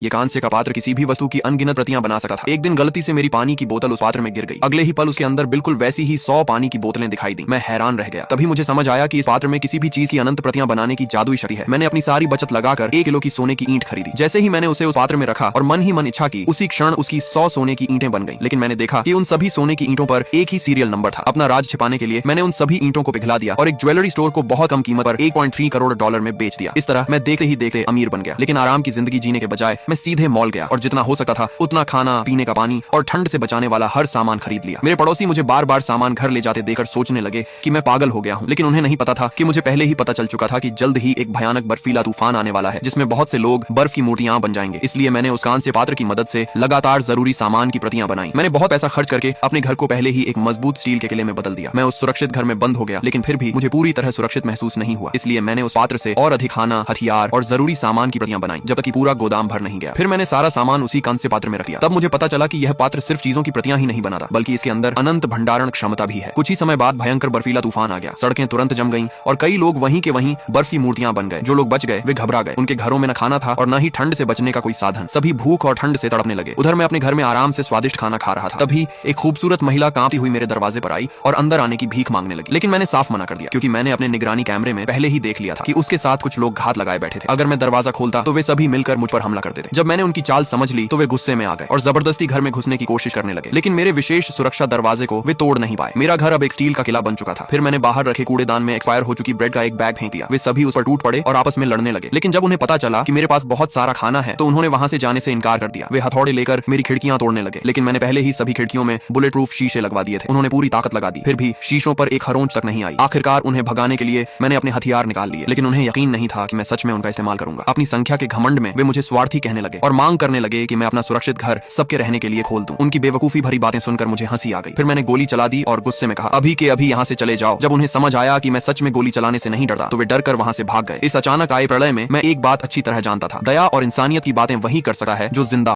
ये कांस्य का पात्र किसी भी वस्तु की अनगिनत प्रतियां बना सकता था। एक दिन गलती से मेरी पानी की बोतल उस पात्र में गिर गई। अगले ही पल उसके अंदर बिल्कुल वैसी ही 100 पानी की बोतलें दिखाई दी। मैं हैरान रह गया। तभी मुझे समझ आया कि इस पात्र में किसी भी चीज की अनंत प्रतियां बनाने की जादुई शक्ति है। मैंने अपनी सारी बचत लगाकर 1 किलो की सोने की ईंट खरीदी। जैसे ही मैंने उसे उस पात्र में रखा और मन ही मन इच्छा की, उसी क्षण उसकी 100 सोने की ईंटें बन गई। लेकिन मैंने देखा कि उन सभी सोने की ईंटों पर एक ही सीरियल नंबर था। अपना राज छिपाने के लिए मैंने उन सभी ईंटों को पिघला दिया और एक ज्वेलरी स्टोर को बहुत कम कीमत पर 1.3 करोड़ डॉलर में बेच दिया। इस तरह मैं देखते ही देखते अमीर बन गया। लेकिन आराम की जिंदगी जीने के बजाय मैं सीधे मॉल गया और जितना हो सकता था उतना खाना, पीने का पानी और ठंड से बचाने वाला हर सामान खरीद लिया। मेरे पड़ोसी मुझे बार बार सामान घर ले जाते देखकर सोचने लगे कि मैं पागल हो गया हूँ। लेकिन उन्हें नहीं पता था कि मुझे पहले ही पता चल चुका था कि जल्द ही एक भयानक बर्फीला तूफान आने वाला है, जिसमें बहुत से लोग बर्फ की मूर्तियां बन जाएंगे। इसलिए मैंने उस कांस्य पात्र की मदद से लगातार जरूरी सामान की प्रतियां बनाई। मैंने बहुत पैसा खर्च करके अपने घर को पहले ही एक मजबूत स्टील के किले में बदल दिया। मैं उस सुरक्षित घर में बंद हो गया, लेकिन फिर भी मुझे पूरी तरह सुरक्षित महसूस नहीं हुआ। इसलिए मैंने उस पात्र से और अधिक खाना, हथियार और जरूरी सामान की प्रतियां बनाई, जब तक कि पूरा गोदाम भर नहीं गया। फिर मैंने सारा सामान उसी कांस्य पात्र में रख दिया। तब मुझे पता चला कि यह पात्र सिर्फ चीजों की प्रतियां ही नहीं बनाता, बल्कि इसके अंदर अनंत भंडारण क्षमता भी है। कुछ ही समय बाद भयंकर बर्फीला तूफान आ गया। सड़कें तुरंत जम गईं और कई लोग वहीं के वहीं बर्फी मूर्तियां बन गए। जो लोग बच गए वे घबरा गए। उनके घरों में न खाना था और न ही ठंड से बचने का कोई साधन। सभी भूख और ठंड से तड़पने लगे। उधर मैं अपने घर में आराम से स्वादिष्ट खाना खा रहा था। तभी एक खूबसूरत महिला कांपती हुई मेरे दरवाजे पर आई और अंदर आने की भीख मांगने लगी। लेकिन मैंने साफ मना कर दिया, क्योंकि मैंने अपने निगरानी कैमरे में पहले ही देख लिया था कि उसके साथ कुछ लोग घात लगाए बैठे थे। अगर मैं दरवाजा खोलता तो वे सभी मिलकर मुझ पर हमला करते थे। जब मैंने उनकी चाल समझ ली तो वे गुस्से में आ गए और जबरदस्ती घर में घुसने की कोशिश करने लगे। लेकिन मेरे विशेष सुरक्षा दरवाजे को वे तोड़ नहीं पाए। मेरा घर अब एक स्टील का किला बन चुका था। फिर मैंने बाहर रखे कूड़ेदान में एक्सपायर हो चुकी ब्रेड का एक बैग फेंक दिया। वे सभी उस पर टूट पड़े और आपस में लड़ने लगे। लेकिन जब उन्हें पता चला कि मेरे पास बहुत सारा खाना है तो उन्होंने वहां से जाने से इनकार कर दिया। वे हथौड़े लेकर मेरी खिड़कियां तोड़ने लगे। लेकिन मैंने पहले ही सभी खिड़कियों में बुलेट प्रूफ शीशे लगवा दिए थे। उन्होंने पूरी ताकत लगा दी, फिर भी शीशों पर एक खरोंच तक नहीं आई। आखिरकार उन्हें भगाने के लिए मैंने अपने हथियार निकाल लिए। लेकिन उन्हें यकीन नहीं था कि मैं सच में उनका इस्तेमाल करूंगा। अपनी संख्या के घमंड में वे मुझे स्वार्थी कहने लगे और मांग करने लगे कि मैं अपना सुरक्षित घर सबके रहने के लिए खोल दूं। उनकी बेवकूफी भरी बातें सुनकर मुझे हंसी आ गई। फिर मैंने गोली चला दी और गुस्से में कहा, अभी के अभी यहाँ से चले जाओ। जब उन्हें समझ आया कि मैं सच में गोली चलाने से नहीं डरता तो वे डर कर वहां से भाग गए। इस अचानक आए प्रलय में मैं एक बात अच्छी तरह जानता था, दया और इंसानियत की बातें वही कर सकता है जो जिंदा